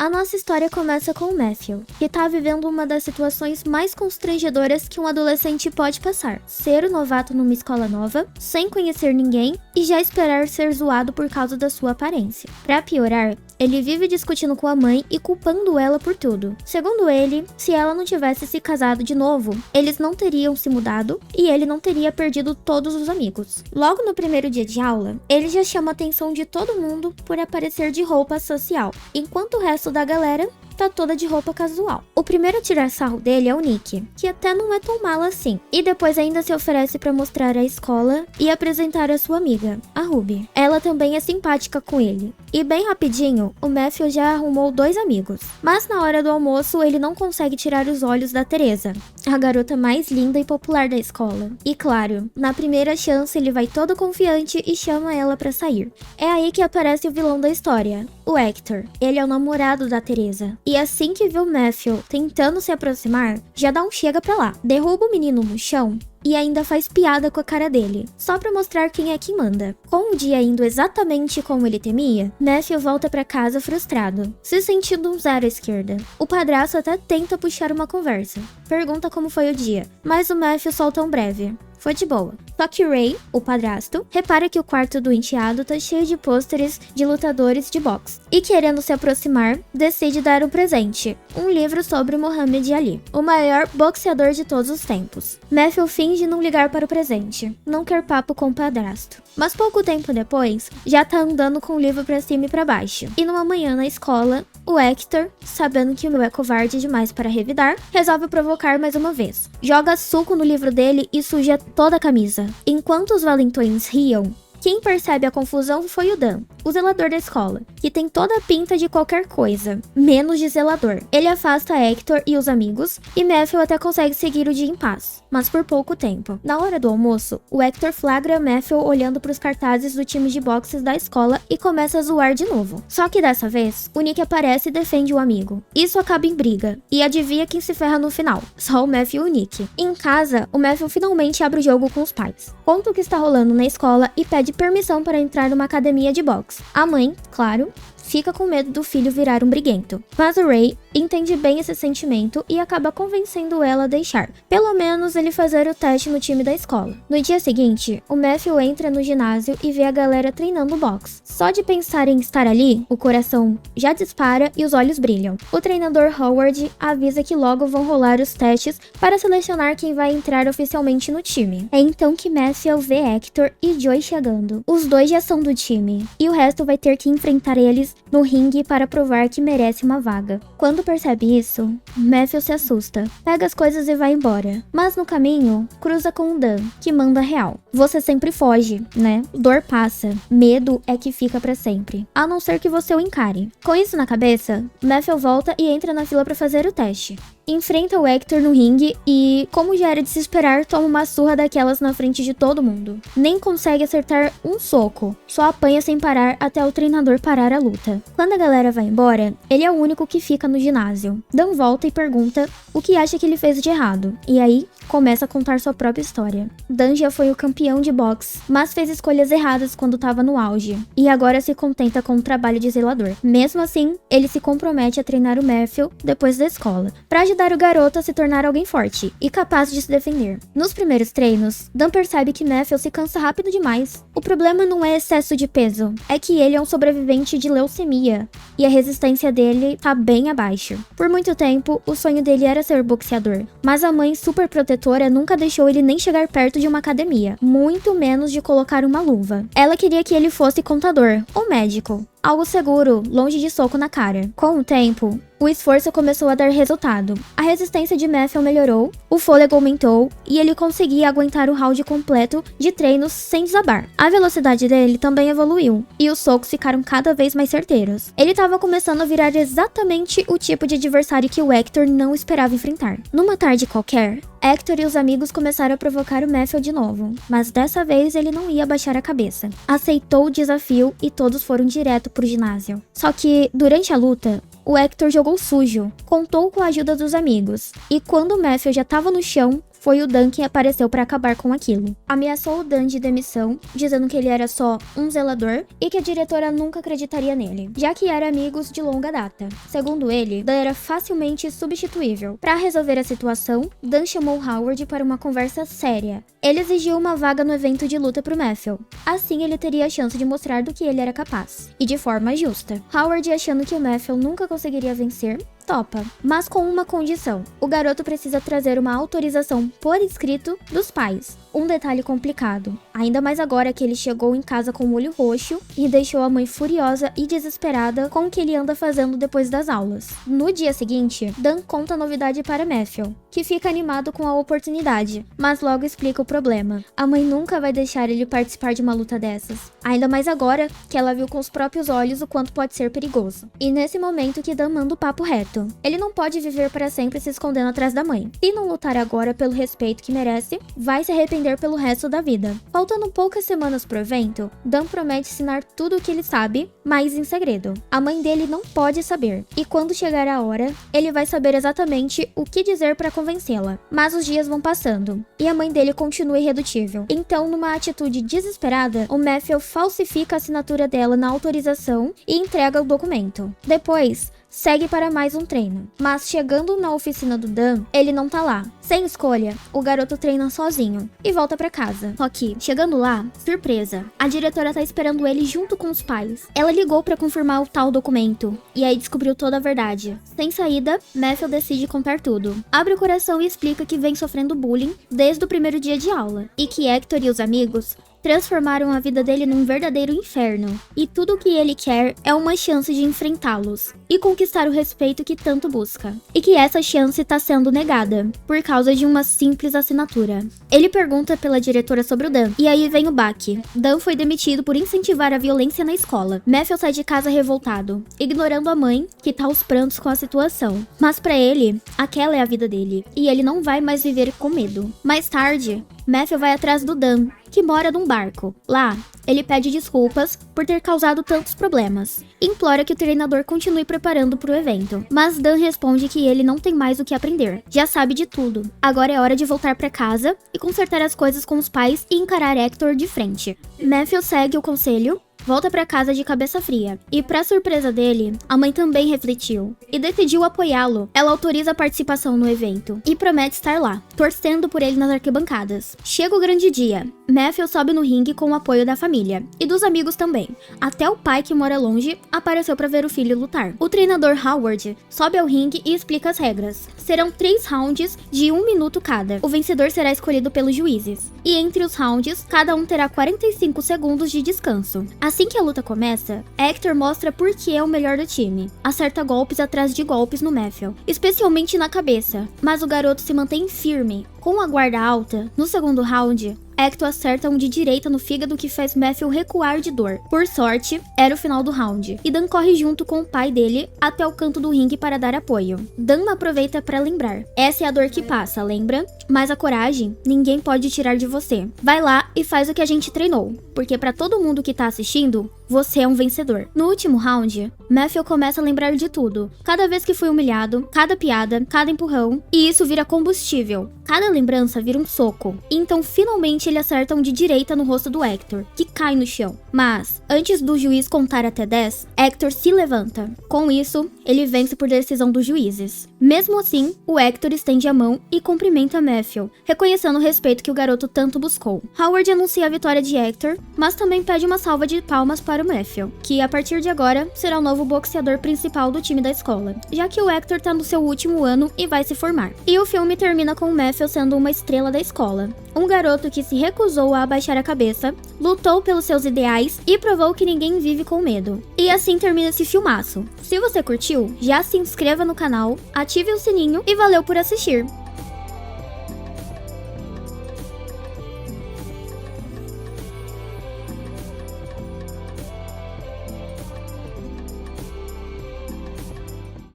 A nossa história começa com o Matthew, que tá vivendo uma das situações mais constrangedoras que um adolescente pode passar. Ser um novato numa escola nova, sem conhecer ninguém e já esperar ser zoado por causa da sua aparência. Pra piorar, ele vive discutindo com a mãe e culpando ela por tudo. Segundo ele, se ela não tivesse se casado de novo, eles não teriam se mudado e ele não teria perdido todos os amigos. Logo no primeiro dia de aula, ele já chama a atenção de todo mundo por aparecer de roupa social, enquanto o resto da galera tá toda de roupa casual. O primeiro a tirar sarro dele é o Nick, que até não é tão malo assim, e depois ainda se oferece pra mostrar a escola e apresentar a sua amiga, a Ruby. Ela também é simpática com ele, e bem rapidinho, o Matthew já arrumou 2 amigos. Mas na hora do almoço, ele não consegue tirar os olhos da Teresa, a garota mais linda e popular da escola. E claro, na primeira chance ele vai todo confiante e chama ela pra sair. É aí que aparece o vilão da história, o Hector. Ele é o namorado da Teresa. E assim que vê o Matthew tentando se aproximar, já dá um chega pra lá, derruba o menino no chão e ainda faz piada com a cara dele, só pra mostrar quem é que manda. Com o dia indo exatamente como ele temia, Matthew volta pra casa frustrado, se sentindo um zero à esquerda. O padrasto até tenta puxar uma conversa, pergunta como foi o dia, mas o Matthew solta um breve: foi de boa. Só que Ray, o padrasto, repara que o quarto do enteado tá cheio de pôsteres de lutadores de boxe. E querendo se aproximar, decide dar um presente. Um livro sobre Muhammad Ali, o maior boxeador de todos os tempos. Matthew finge não ligar para o presente. Não quer papo com o padrasto. Mas pouco tempo depois, já tá andando com o livro pra cima e pra baixo. E numa manhã na escola, o Hector, sabendo que o meu é covarde demais para revidar, resolve provocar mais uma vez. Joga suco no livro dele e suja toda a camisa. Enquanto os valentões riam, quem percebe a confusão foi o Dan, o zelador da escola, que tem toda a pinta de qualquer coisa, menos de zelador. Ele afasta Hector e os amigos, e Matthew até consegue seguir o dia em paz, mas por pouco tempo. Na hora do almoço, o Hector flagra Matthew olhando para os cartazes do time de boxes da escola e começa a zoar de novo. Só que dessa vez, o Nick aparece e defende o amigo. Isso acaba em briga, e adivinha quem se ferra no final? Só o Matthew e o Nick. Em casa, o Matthew finalmente abre o jogo com os pais. Conta o que está rolando na escola e pede permissão para entrar numa academia de boxe. A mãe, claro, fica com medo do filho virar um briguento. Mas o Ray entende bem esse sentimento e acaba convencendo ela a deixar, pelo menos ele fazer o teste no time da escola. No dia seguinte, o Matthew entra no ginásio e vê a galera treinando boxe. Só de pensar em estar ali, o coração já dispara e os olhos brilham. O treinador Howard avisa que logo vão rolar os testes para selecionar quem vai entrar oficialmente no time. É então que Matthew vê Hector e Joy chegando. Os dois já são do time, e o resto vai ter que enfrentar eles no ringue para provar que merece uma vaga. Quando percebe isso, Matthew se assusta, pega as coisas e vai embora. Mas no caminho, cruza com o Dan, que manda real. Você sempre foge, né? Dor passa, medo é que fica pra sempre, a não ser que você o encare. Com isso na cabeça, Matthew volta e entra na fila pra fazer o teste. Enfrenta o Hector no ringue e, como já era de se esperar, toma uma surra daquelas na frente de todo mundo. Nem consegue acertar um soco, só apanha sem parar até o treinador parar a luta. Quando a galera vai embora, ele é o único que fica no ginásio. Dan volta e pergunta o que acha que ele fez de errado, e aí começa a contar sua própria história. Dan já foi o campeão de boxe, mas fez escolhas erradas quando estava no auge, e agora se contenta com o trabalho de zelador. Mesmo assim, ele se compromete a treinar o Matthew depois da escola, para ajudar o garoto a se tornar alguém forte e capaz de se defender. Nos primeiros treinos, Dan percebe que Matthew se cansa rápido demais. O problema não é excesso de peso, é que ele é um sobrevivente de leucemia, e a resistência dele tá bem abaixo. Por muito tempo, o sonho dele era ser boxeador, mas a mãe super protetora nunca deixou ele nem chegar perto de uma academia, muito menos de colocar uma luva. Ela queria que ele fosse contador ou médico, algo seguro, longe de soco na cara. Com o tempo, o esforço começou a dar resultado. A resistência de Matthew melhorou, o fôlego aumentou e ele conseguia aguentar o round completo de treinos sem desabar. A velocidade dele também evoluiu e os socos ficaram cada vez mais certeiros. Ele estava começando a virar exatamente o tipo de adversário que o Hector não esperava enfrentar. Numa tarde qualquer, Hector e os amigos começaram a provocar o Matthew de novo, mas dessa vez ele não ia baixar a cabeça. Aceitou o desafio e todos foram direto pro ginásio. Só que, durante a luta, o Hector jogou sujo, contou com a ajuda dos amigos, e quando o Matthew já estava no chão, foi o Dan que apareceu para acabar com aquilo. Ameaçou o Dan de demissão, dizendo que ele era só um zelador e que a diretora nunca acreditaria nele, já que eram amigos de longa data. Segundo ele, Dan era facilmente substituível. Para resolver a situação, Dan chamou Howard para uma conversa séria. Ele exigiu uma vaga no evento de luta pro Matthew. Assim ele teria a chance de mostrar do que ele era capaz, e de forma justa. Howard, achando que o Matthew nunca conseguiria vencer, topa, mas com uma condição. O garoto precisa trazer uma autorização por escrito dos pais. Um detalhe complicado, ainda mais agora que ele chegou em casa com o olho roxo e deixou a mãe furiosa e desesperada com o que ele anda fazendo depois das aulas. No dia seguinte, Dan conta a novidade para Matthew, que fica animado com a oportunidade, mas logo explica o problema. A mãe nunca vai deixar ele participar de uma luta dessas, ainda mais agora que ela viu com os próprios olhos o quanto pode ser perigoso. E nesse momento que Dan manda o papo reto. Ele não pode viver para sempre se escondendo atrás da mãe. Se não lutar agora pelo respeito que merece, vai se arrepender pelo resto da vida. Faltando poucas semanas pro evento, Dan promete ensinar tudo o que ele sabe, mas em segredo. A mãe dele não pode saber. E quando chegar a hora, ele vai saber exatamente o que dizer para convencê-la. Mas os dias vão passando, e a mãe dele continua irredutível. Então, numa atitude desesperada, o Matthew falsifica a assinatura dela na autorização e entrega o documento. Depois, segue para mais um treino. Mas chegando na oficina do Dan, ele não tá lá. Sem escolha, o garoto treina sozinho e volta pra casa. Só que, chegando lá, surpresa, a diretora tá esperando ele junto com os pais. Ela ligou pra confirmar o tal documento, e aí descobriu toda a verdade. Sem saída, Matthew decide contar tudo. Abre o coração e explica que vem sofrendo bullying desde o primeiro dia de aula, e que Hector e os amigos transformaram a vida dele num verdadeiro inferno. E tudo o que ele quer é uma chance de enfrentá-los e conquistar o respeito que tanto busca. E que essa chance tá sendo negada, por causa de uma simples assinatura. Ele pergunta pela diretora sobre o Dan, e aí vem o baque. Dan foi demitido por incentivar a violência na escola. Matthew sai de casa revoltado, ignorando a mãe, que tá aos prantos com a situação. Mas pra ele, aquela é a vida dele, e ele não vai mais viver com medo. Mais tarde, Matthew vai atrás do Dan, que mora num barco. Lá, ele pede desculpas por ter causado tantos problemas. Implora que o treinador continue preparando para o evento. Mas Dan responde que ele não tem mais o que aprender. Já sabe de tudo. Agora é hora de voltar para casa e consertar as coisas com os pais e encarar Hector de frente. Matthew segue o conselho, volta pra casa de cabeça fria. E pra surpresa dele, a mãe também refletiu e decidiu apoiá-lo. Ela autoriza a participação no evento e promete estar lá, torcendo por ele nas arquibancadas. Chega o grande dia. Matthew sobe no ringue com o apoio da família e dos amigos também. Até o pai, que mora longe, apareceu pra ver o filho lutar. O treinador Howard sobe ao ringue e explica as regras. Serão 3 rounds de 1 minuto cada. O vencedor será escolhido pelos juízes. E entre os rounds, cada um terá 45 segundos de descanso. Assim que a luta começa, Hector mostra por que é o melhor do time. Acerta golpes atrás de golpes no Matthew, especialmente na cabeça, mas o garoto se mantém firme. Com a guarda alta, no segundo round, Hector acerta um de direita no fígado que faz Matthew recuar de dor. Por sorte, era o final do round, e Dan corre junto com o pai dele até o canto do ringue para dar apoio. Dan aproveita para lembrar: essa é a dor que passa, lembra? Mas a coragem, ninguém pode tirar de você. Vai lá e faz o que a gente treinou, porque para todo mundo que tá assistindo, você é um vencedor. No último round, Matthew começa a lembrar de tudo. Cada vez que foi humilhado, cada piada, cada empurrão, e isso vira combustível. Cada lembrança vira um soco. Então, finalmente, ele acerta um de direita no rosto do Hector, que cai no chão. Mas, antes do juiz contar até 10, Hector se levanta. Com isso, ele vence por decisão dos juízes. Mesmo assim, o Hector estende a mão e cumprimenta Matthew, reconhecendo o respeito que o garoto tanto buscou. Howard anuncia a vitória de Hector, mas também pede uma salva de palmas para o Matthew, que a partir de agora será o novo boxeador principal do time da escola, já que o Hector tá no seu último ano e vai se formar. E o filme termina com o Matthew sendo uma estrela da escola, um garoto que se recusou a abaixar a cabeça, lutou pelos seus ideais e provou que ninguém vive com medo. E assim termina esse filmaço. Se você curtiu, já se inscreva no canal, ative o sininho e valeu por assistir!